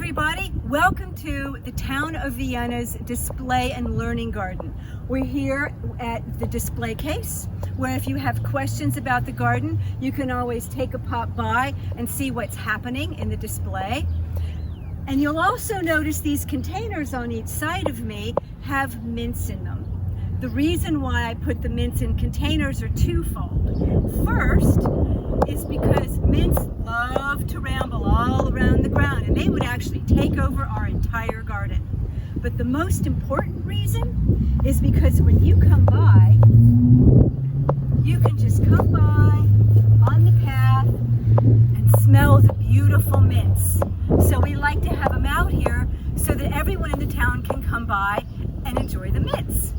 everybody, welcome to the town of Vienna's display and learning garden. We're here at the display case where if you have questions about the garden, you can always take a pop by and see what's happening in the display. And you'll also notice these containers on each side of me have mints in them. The reason why I put the mints in containers are twofold. First is because mints love to ramble all around the ground and they would actually take over our entire garden. But the most important reason is because when you come by, you can just come by on the path and smell the beautiful mints. So we like to have them out here so that everyone in the town can come by and enjoy the mints.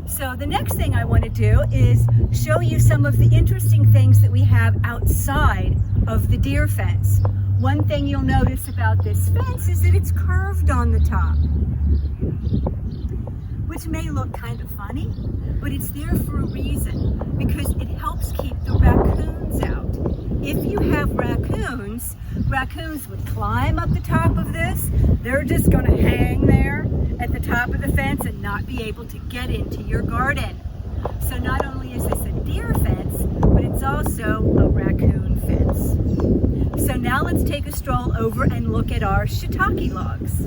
So the next thing I want to do is show you some of the interesting things that we have outside of the deer fence. One thing you'll notice about this fence is that it's curved on the top, which may look kind of funny, but it's there for a reason, because it helps keep the raccoons out. If you have raccoons would climb up the top of this. They're just going to hang there at the top of the fence and not be able to get into your garden. So not only is this a deer fence, but it's also a raccoon fence. So now let's take a stroll over and look at our shiitake logs.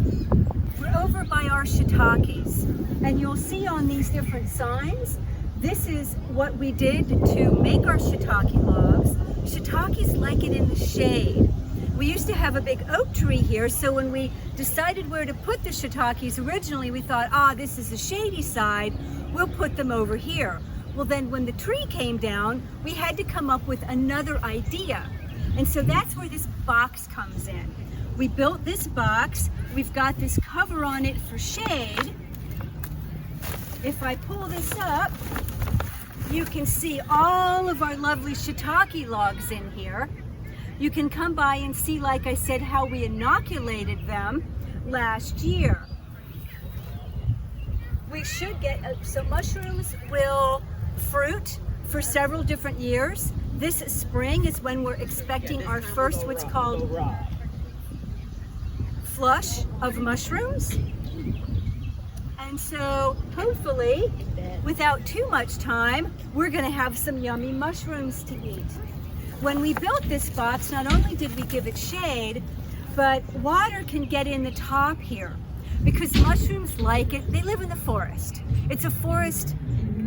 We're over by our shiitakes, and you'll see on these different signs, this is what we did to make our shiitake logs. Shiitakes like it in the shade. We used to have a big oak tree here, so when we decided where to put the shiitakes, originally we thought, this is the shady side, we'll put them over here. Well then when the tree came down, we had to come up with another idea. And so that's where this box comes in. We built this box, we've got this cover on it for shade. If I pull this up, you can see all of our lovely shiitake logs in here. You can come by and see, like I said, how we inoculated them last year. We should get, so mushrooms will fruit for several different years. This spring is when we're expecting our first what's called flush of mushrooms. And so hopefully, without too much time, we're gonna have some yummy mushrooms to eat. When we built this box, not only did we give it shade, but water can get in the top here because mushrooms like it. They live in the forest. It's a forest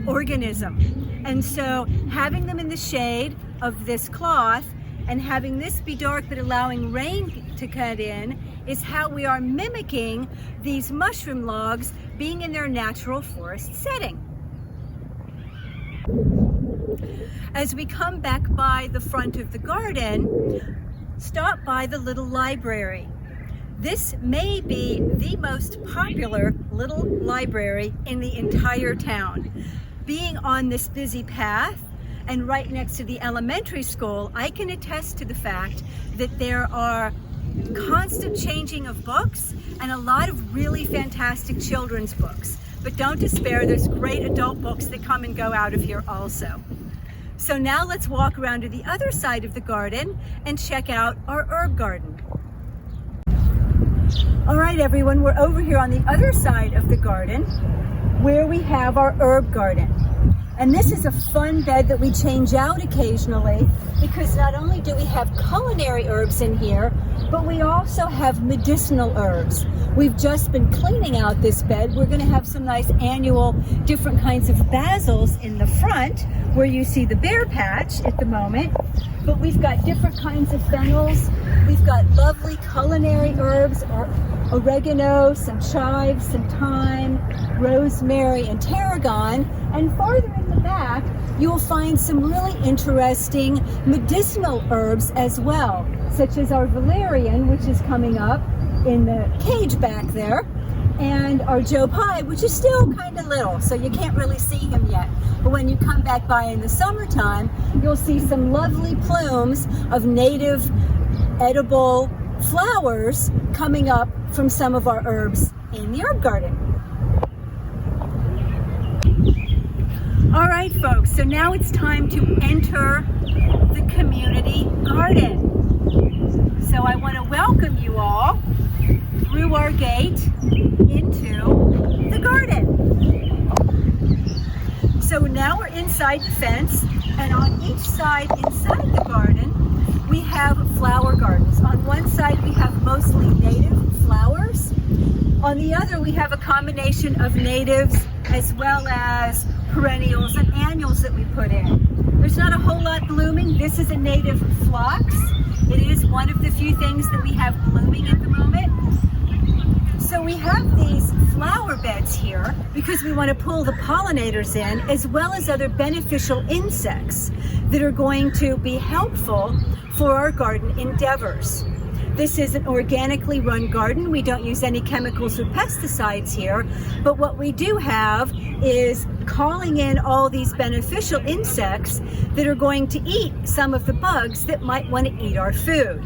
organism. And so having them in the shade of this cloth and having this be dark but allowing rain to cut in is how we are mimicking these mushroom logs being in their natural forest setting. As we come back by the front of the garden, stop by the little library. This may be the most popular little library in the entire town. Being on this busy path and right next to the elementary school, I can attest to the fact that there are constant changing of books and a lot of really fantastic children's books. But don't despair, there's great adult books that come and go out of here also. So now let's walk around to the other side of the garden and check out our herb garden. All right, everyone, we're over here on the other side of the garden where we have our herb garden. And this is a fun bed that we change out occasionally because not only do we have culinary herbs in here, but we also have medicinal herbs. We've just been cleaning out this bed. We're going to have some nice annual different kinds of basils in the front where you see the bare patch at the moment. But we've got different kinds of fennels. We've got lovely culinary herbs, oregano, some chives, some thyme, rosemary, and tarragon. And farther in the back, you'll find some really interesting medicinal herbs as well, such as our valerian, which is coming up in the cage back there, and our Joe Pye, which is still kind of little, so you can't really see him yet. But when you come back by in the summertime, you'll see some lovely plumes of native edible flowers coming up from some of our herbs in the herb garden. All right, folks, so now it's time to enter the community garden. So I want to welcome you all through our gate into the garden. So now we're inside the fence, and on each side inside the garden, we have flower gardens. On one side, we have mostly native flowers. On the other, we have a combination of natives as well as perennials and annuals that we put in. There's not a whole lot blooming. This is a native phlox. It is one of the few things that we have blooming at the moment. So we have these flower beds here because we want to pull the pollinators in, as well as other beneficial insects that are going to be helpful for our garden endeavors. This is an organically run garden. We don't use any chemicals or pesticides here, but what we do have is calling in all these beneficial insects that are going to eat some of the bugs that might want to eat our food.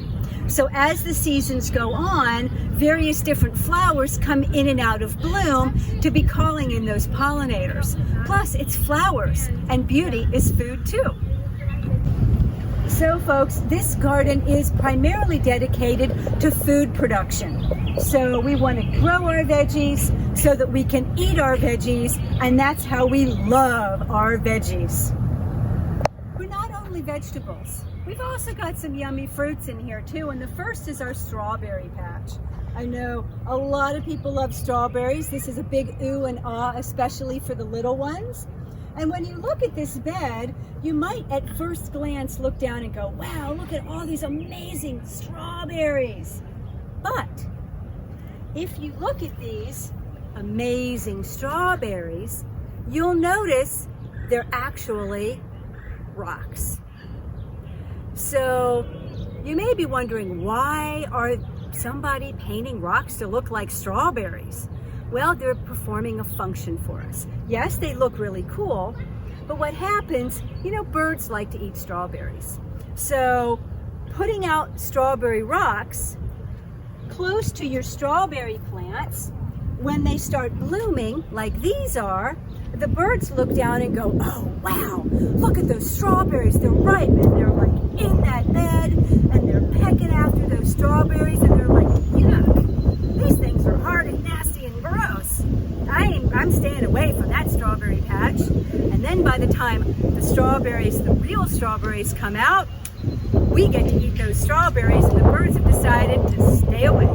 So as the seasons go on, various different flowers come in and out of bloom to be calling in those pollinators. Plus, it's flowers, and beauty is food too. So folks, this garden is primarily dedicated to food production. So we want to grow our veggies so that we can eat our veggies, and that's how we love our veggies. We're not only vegetables. We've also got some yummy fruits in here too, and the first is our strawberry patch. I know a lot of people love strawberries. This is a big ooh and ah, especially for the little ones. And when you look at this bed, you might at first glance look down and go, wow, look at all these amazing strawberries. But if you look at these amazing strawberries, you'll notice they're actually rocks. So you may be wondering, why are somebody painting rocks to look like strawberries? Well, they're performing a function for us. Yes, they look really cool, but what happens, birds like to eat strawberries. So putting out strawberry rocks close to your strawberry plants, when they start blooming, like these are, the birds look down and go, oh, wow, look at those strawberries. They're ripe, and they're like in that bed, and they're pecking after those strawberries, and they're like, yuck, these things are hard and nasty and gross. I'm staying away from that strawberry patch. And then by the time the real strawberries come out, we get to eat those strawberries, and the birds have decided to stay away.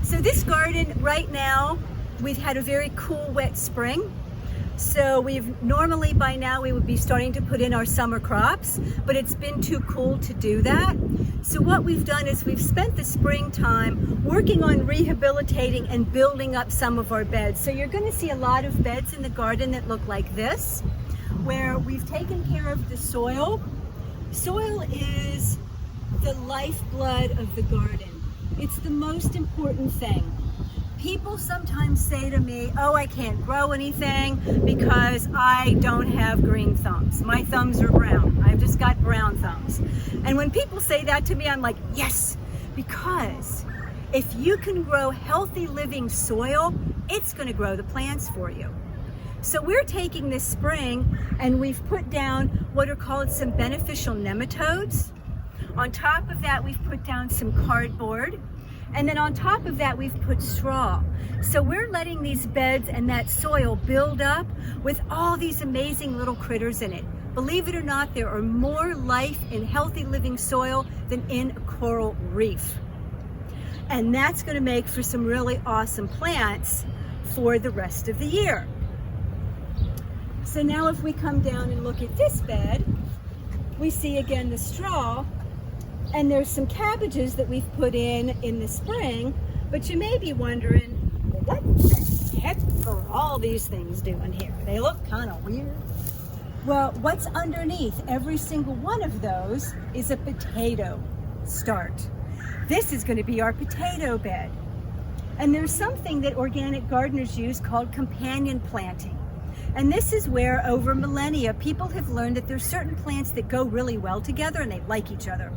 So this garden right now, we've had a very cool, wet spring. So normally by now we would be starting to put in our summer crops, but it's been too cool to do that. So what we've done is we've spent the springtime working on rehabilitating and building up some of our beds. So you're going to see a lot of beds in the garden that look like this, where we've taken care of the soil. Soil is the lifeblood of the garden. It's the most important thing. People sometimes say to me, oh, I can't grow anything because I don't have green thumbs. My thumbs are brown. I've just got brown thumbs. And when people say that to me, I'm like, yes, because if you can grow healthy living soil, it's going to grow the plants for you. So we're taking this spring and we've put down what are called some beneficial nematodes. On top of that, we've put down some cardboard. And then on top of that, we've put straw. So we're letting these beds and that soil build up with all these amazing little critters in it. Believe it or not, there are more life in healthy living soil than in a coral reef. And that's going to make for some really awesome plants for the rest of the year. So now if we come down and look at this bed, we see again the straw. And there's some cabbages that we've put in the spring, but you may be wondering, what the heck are all these things doing here? They look kind of weird. Well, what's underneath every single one of those is a potato start. This is going to be our potato bed. And there's something that organic gardeners use called companion planting. And this is where over millennia, people have learned that there's certain plants that go really well together and they like each other.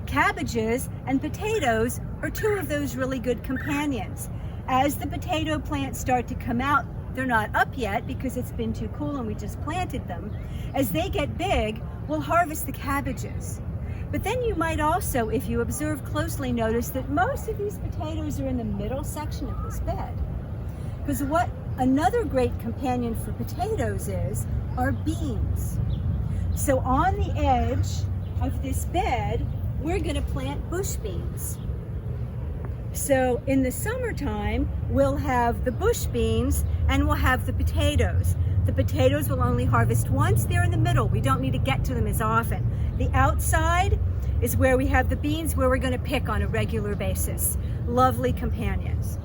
Cabbages and potatoes are two of those really good companions. As the potato plants start to come out, they're not up yet because it's been too cool and we just planted them. As they get big, we'll harvest the cabbages. But then you might also, if you observe closely, notice that most of these potatoes are in the middle section of this bed. Because what another great companion for potatoes are beans. So on the edge of this bed, we're going to plant bush beans. So in the summertime, we'll have the bush beans and we'll have the potatoes. The potatoes will only harvest once. They're in the middle. We don't need to get to them as often. The outside is where we have the beans, where we're going to pick on a regular basis. Lovely companions.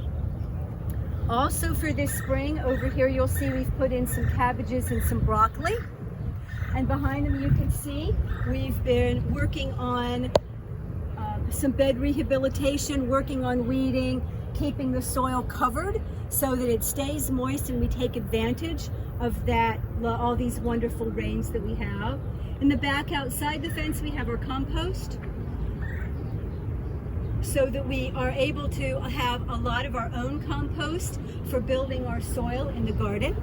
Also for this spring, over here you'll see we've put in some cabbages and some broccoli. And behind them you can see we've been working on some bed rehabilitation, working on weeding, keeping the soil covered so that it stays moist and we take advantage of that, all these wonderful rains that we have. In the back outside the fence we have our compost so that we are able to have a lot of our own compost for building our soil in the garden.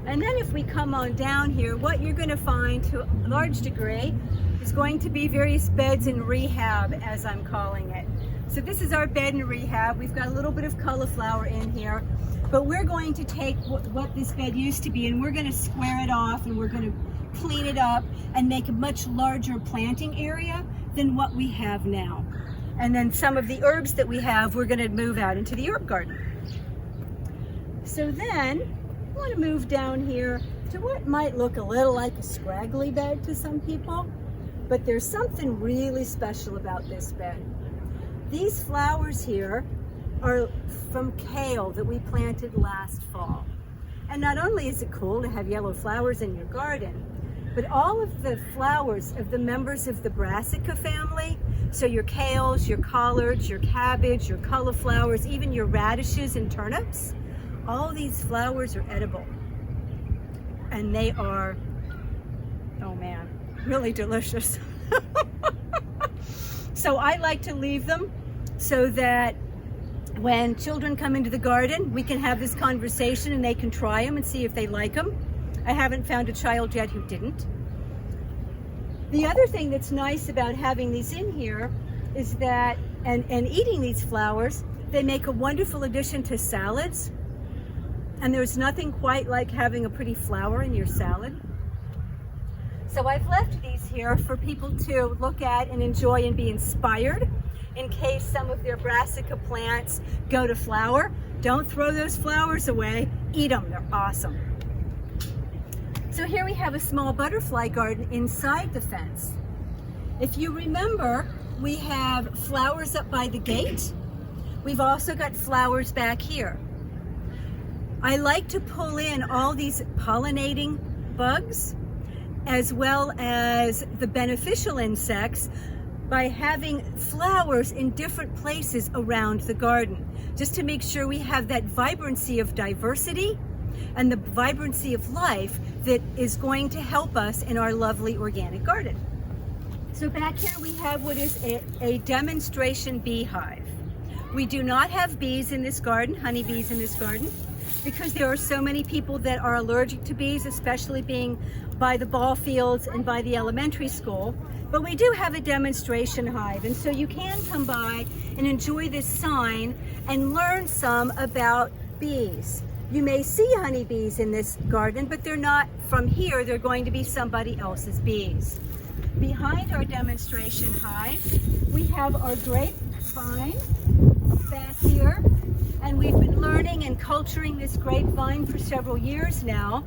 And then if we come on down here, what you're going to find to a large degree is going to be various beds in rehab, as I'm calling it. So this is our bed in rehab. We've got a little bit of cauliflower in here, but we're going to take what this bed used to be and we're going to square it off and we're going to clean it up and make a much larger planting area than what we have now. And then some of the herbs that we have, we're going to move out into the herb garden. So then I want to move down here to what might look a little like a scraggly bed to some people, but there's something really special about this bed. These flowers here are from kale that we planted last fall. And not only is it cool to have yellow flowers in your garden, but all of the flowers of the members of the brassica family, so your kales, your collards, your cabbage, your cauliflowers, even your radishes and turnips, all these flowers are edible. And they are, oh man, really delicious. So I like to leave them so that when children come into the garden, we can have this conversation and they can try them and see if they like them. I haven't found a child yet who didn't. The other thing that's nice about having these in here is that, and eating these flowers, they make a wonderful addition to salads. And there's nothing quite like having a pretty flower in your salad. So I've left these here for people to look at and enjoy and be inspired in case some of their brassica plants go to flower. Don't throw those flowers away. Eat them. They're awesome. So here we have a small butterfly garden inside the fence. If you remember, we have flowers up by the gate. We've also got flowers back here. I like to pull in all these pollinating bugs as well as the beneficial insects by having flowers in different places around the garden, just to make sure we have that vibrancy of diversity and the vibrancy of life that is going to help us in our lovely organic garden. So back here we have what is a demonstration beehive. We do not have bees in this garden, honeybees in this garden, because there are so many people that are allergic to bees, especially being by the ball fields and by the elementary school. But we do have a demonstration hive, and so you can come by and enjoy this sign and learn some about bees. You may see honeybees in this garden, but they're not from here. They're going to be somebody else's bees. Behind our demonstration hive, we have our grapevine back here. And we've been learning and culturing this grapevine for several years now.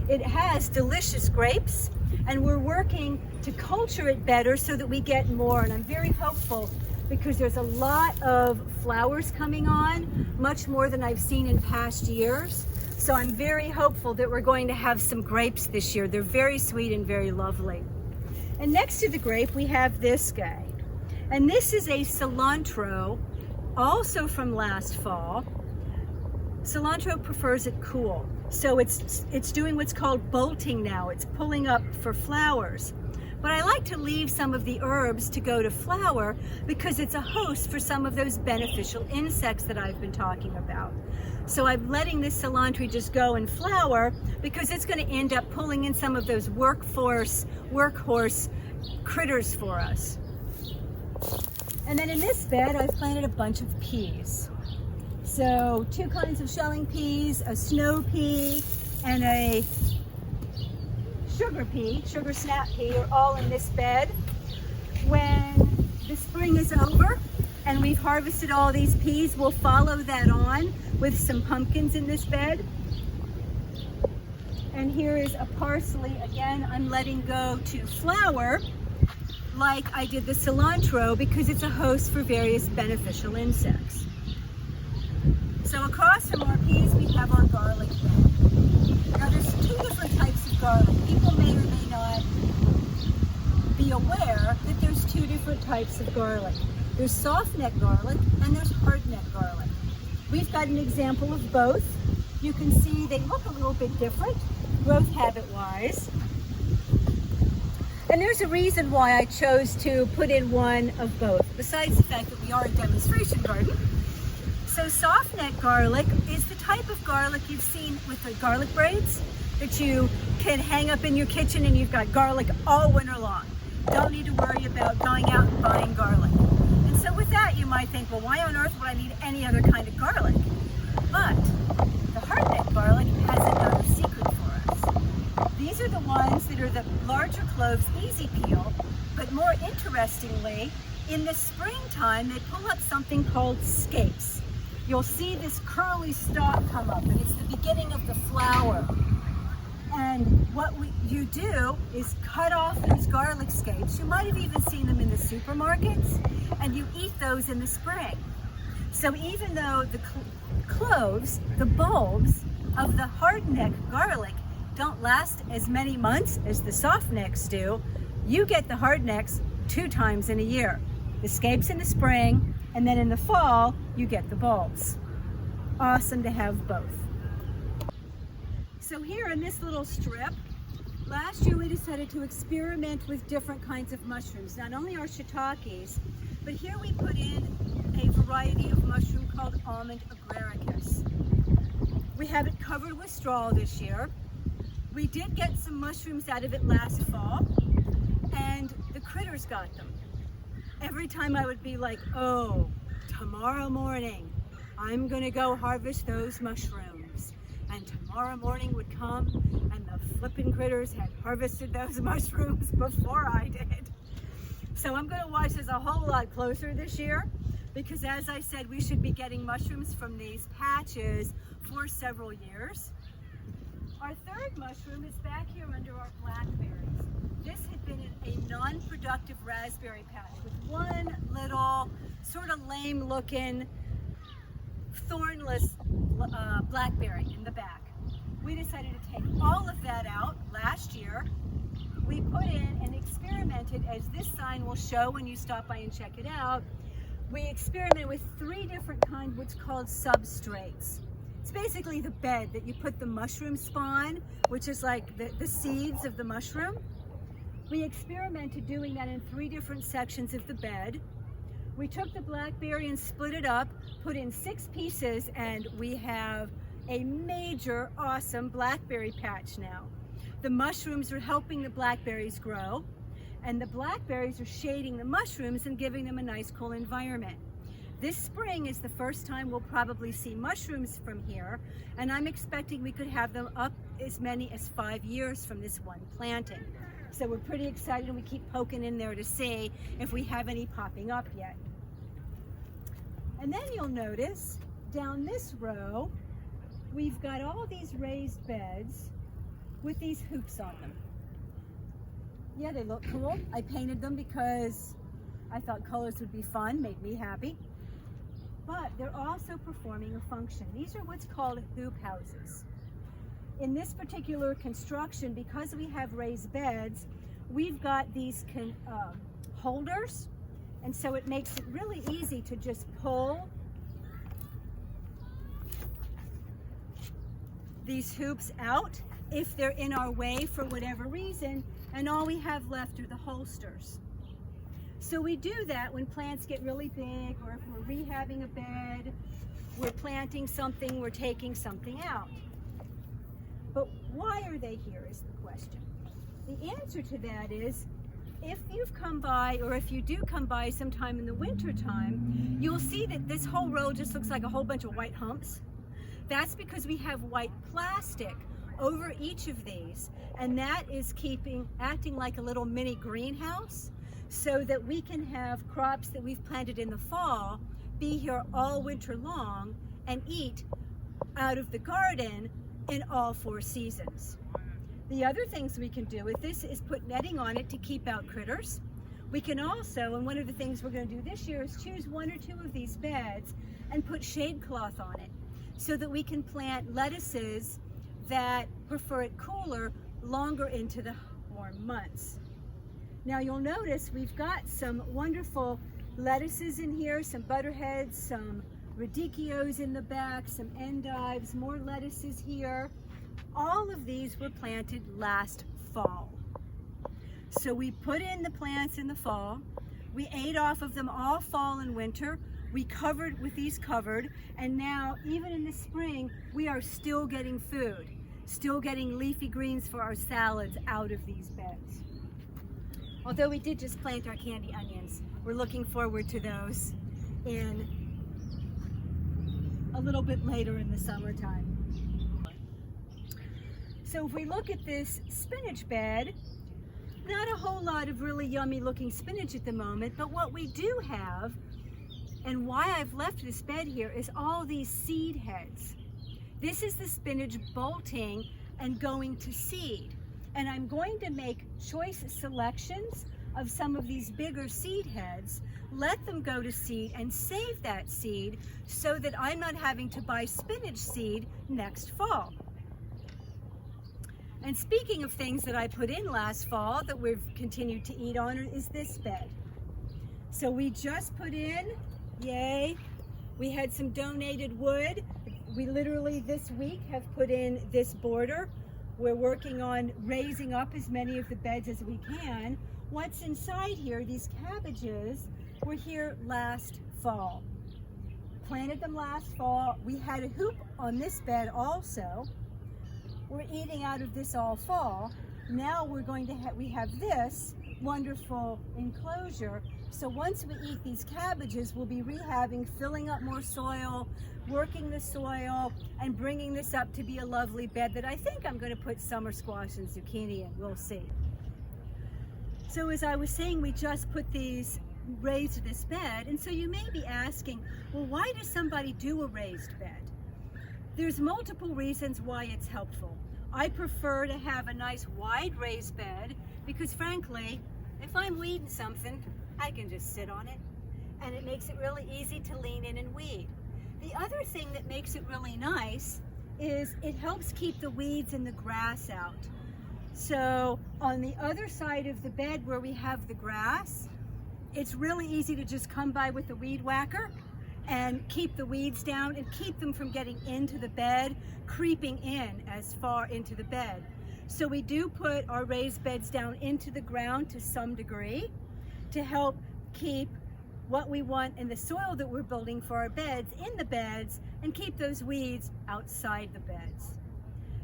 It has delicious grapes, and we're working to culture it better so that we get more. And I'm very hopeful because there's a lot of flowers coming on, much more than I've seen in past years. So I'm very hopeful that we're going to have some grapes this year. They're very sweet and very lovely. And next to the grape, we have this guy. And this is a cilantro, also from last fall. Cilantro prefers it cool. So it's doing what's called bolting now. It's pulling up for flowers. But I like to leave some of the herbs to go to flower because it's a host for some of those beneficial insects that I've been talking about. So I'm letting this cilantro just go and flower because it's going to end up pulling in some of those workhorse critters for us. And then in this bed, I've planted a bunch of peas. So 2 kinds of shelling peas, a snow pea, and a sugar pea, sugar snap pea, are all in this bed. When the spring is over and we've harvested all these peas, we'll follow that on with some pumpkins in this bed. And here is a parsley. Again, I'm letting go to flower like I did the cilantro because it's a host for various beneficial insects. So across from our peas, we have our garlic bed. Now there's 2 different types of garlic. People may or may not be aware that there's 2 different types of garlic. There's soft neck garlic and there's hard neck garlic. We've got an example of both. You can see they look a little bit different, growth habit wise. And there's a reason why I chose to put in one of both, besides the fact that we are a demonstration garden. So soft neck garlic is the type of garlic you've seen with the garlic braids that you can hang up in your kitchen and you've got garlic all winter long. Don't need to worry about going out and buying garlic. And so with that, you might think, well, why on earth would I need any other kind of garlic? But the hard neck garlic has another secret for us. These are the ones that are the larger cloves, easy peel, but more interestingly, in the springtime, they pull up something called scapes. You'll see this curly stalk come up, and it's the beginning of the flower. And what you do is cut off these garlic scapes. You might have even seen them in the supermarkets, and you eat those in the spring. So even though the cloves, the bulbs of the hard neck garlic don't last as many months as the soft necks do, you get the hard necks 2 times in a year. The scapes in the spring, and then in the fall, you get the bulbs. Awesome to have both. So here in this little strip, last year we decided to experiment with different kinds of mushrooms. Not only our shiitakes, but here we put in a variety of mushroom called almond agaricus. We have it covered with straw this year. We did get some mushrooms out of it last fall, and the critters got them. Every time I would be like, oh, tomorrow morning, I'm gonna go harvest those mushrooms. And tomorrow morning would come, and the flippin' critters had harvested those mushrooms before I did. So I'm gonna watch this a whole lot closer this year, because as I said, we should be getting mushrooms from these patches for several years. Our third mushroom is back here under our blackberries. This had been in a non-productive raspberry patch with one little sort of lame looking thornless blackberry in the back. We decided to take all of that out last year. We put in and experimented, as this sign will show when you stop by and check it out. We experimented with 3 different kinds, what's called substrates. It's basically the bed that you put the mushroom spawn, which is like the seeds of the mushroom. We experimented doing that in 3 different sections of the bed. We took the blackberry and split it up, put in 6 pieces, and we have a major, awesome blackberry patch now. The mushrooms are helping the blackberries grow, and the blackberries are shading the mushrooms and giving them a nice, cool environment. This spring is the first time we'll probably see mushrooms from here, and I'm expecting we could have them up as many as 5 years from this one planting. So we're pretty excited, and we keep poking in there to see if we have any popping up yet. And then you'll notice down this row, we've got all these raised beds with these hoops on them. Yeah, they look cool. I painted them because I thought colors would be fun, made me happy. But they're also performing a function. These are what's called hoop houses. In this particular construction, because we have raised beds, we've got these holders, and so it makes it really easy to just pull these hoops out if they're in our way for whatever reason, and all we have left are the holsters. So we do that when plants get really big, or if we're rehabbing a bed, we're planting something, we're taking something out. But why are they here is the question. The answer to that is, if you've come by, or if you do come by sometime in the winter time, you'll see that this whole row just looks like a whole bunch of white humps. That's because we have white plastic over each of these, and that is acting like a little mini greenhouse, so that we can have crops that we've planted in the fall be here all winter long and eat out of the garden in all 4 seasons. The other things we can do with this is put netting on it to keep out critters. We can also, and one of the things we're going to do this year, is choose 1 or 2 of these beds and put shade cloth on it, so that we can plant lettuces that prefer it cooler longer into the warm months. Now you'll notice we've got some wonderful lettuces in here, some butterheads, some radicchios in the back, some endives, more lettuces here. All of these were planted last fall. So we put in the plants in the fall. We ate off of them all fall and winter. We covered with these covered, and now even in the spring we are still getting food, still getting leafy greens for our salads out of these beds. Although we did just plant our candy onions, we're looking forward to those in a little bit later in the summertime. So if we look at this spinach bed, not a whole lot of really yummy looking spinach at the moment, but what we do have, and why I've left this bed here, is all these seed heads. This is the spinach bolting and going to seed. And I'm going to make choice selections of some of these bigger seed heads, let them go to seed and save that seed so that I'm not having to buy spinach seed next fall. And speaking of things that I put in last fall that we've continued to eat on, is this bed. So we just put in, yay, we had some donated wood. We literally this week have put in this border. We're working on raising up as many of the beds as we can. What's inside here, these cabbages, were here last fall. Planted them last fall. We had a hoop on this bed also. We're eating out of this all fall. Now we're going to we have this wonderful enclosure. So once we eat these cabbages, we'll be rehabbing, filling up more soil, working the soil, and bringing this up to be a lovely bed that I think I'm going to put summer squash and zucchini in. We'll see. So as I was saying, we just raised this bed, and so you may be asking, well, why does somebody do a raised bed? There's multiple reasons why it's helpful. I prefer to have a nice wide raised bed because frankly, if I'm weeding something, I can just sit on it, and it makes it really easy to lean in and weed. The other thing that makes it really nice is it helps keep the weeds and the grass out. So on the other side of the bed where we have the grass, it's really easy to just come by with a weed whacker and keep the weeds down and keep them from getting into the bed, creeping in as far into the bed. So we do put our raised beds down into the ground to some degree to help keep what we want in the soil that we're building for our beds in the beds and keep those weeds outside the beds.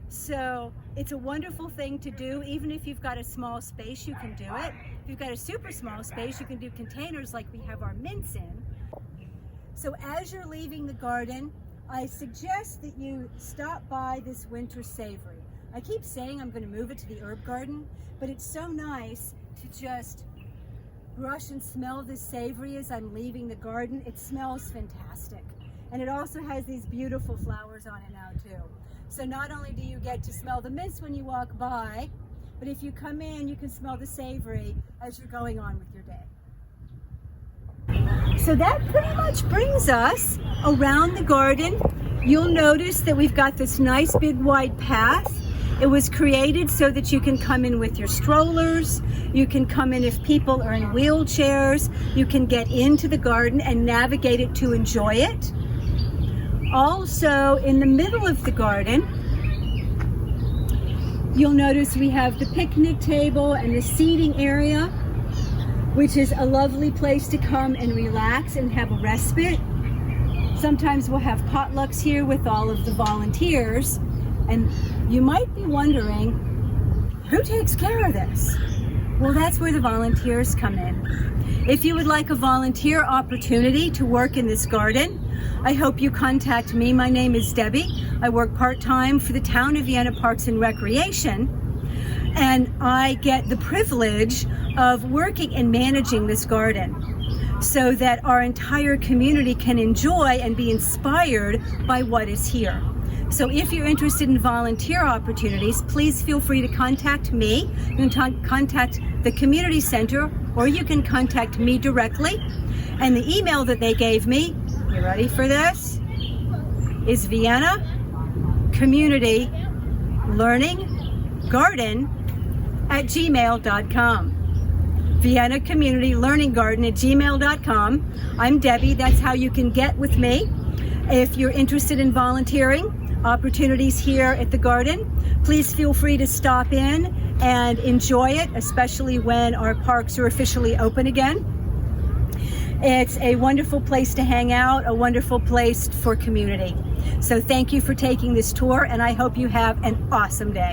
So it's a wonderful thing to do. Even if you've got a small space, you can do it. If you've got a super small space, you can do containers like we have our mints in. So as you're leaving the garden, I suggest that you stop by this winter savory. I keep saying I'm going to move it to the herb garden, but it's so nice to just brush and smell this savory as I'm leaving the garden. It smells fantastic. And it also has these beautiful flowers on it now too. So not only do you get to smell the mints when you walk by, but if you come in, you can smell the savory as you're going on with your day. So that pretty much brings us around the garden. You'll notice that we've got this nice big wide path. It was created so that you can come in with your strollers. You can come in if people are in wheelchairs. You can get into the garden and navigate it to enjoy it. Also, in the middle of the garden, you'll notice we have the picnic table and the seating area, which is a lovely place to come and relax and have a respite. Sometimes we'll have potlucks here with all of the volunteers, and you might be wondering, who takes care of this? Well, that's where the volunteers come in. If you would like a volunteer opportunity to work in this garden, I hope you contact me. My name is Debbie. I work part-time for the Town of Vienna Parks and Recreation, and I get the privilege of working and managing this garden so that our entire community can enjoy and be inspired by what is here. So if you're interested in volunteer opportunities, please feel free to contact me. You can contact the community center, or you can contact me directly. And the email that they gave me, you ready for this, is Vienna Community Learning Garden at gmail.com. Vienna Community Learning Garden at gmail.com. I'm Debbie. That's how you can get with me. If you're interested in volunteering opportunities here at the garden, please feel free to stop in and enjoy it, especially when our parks are officially open again. It's a wonderful place to hang out, a wonderful place for community. So thank you for taking this tour, and I hope you have an awesome day.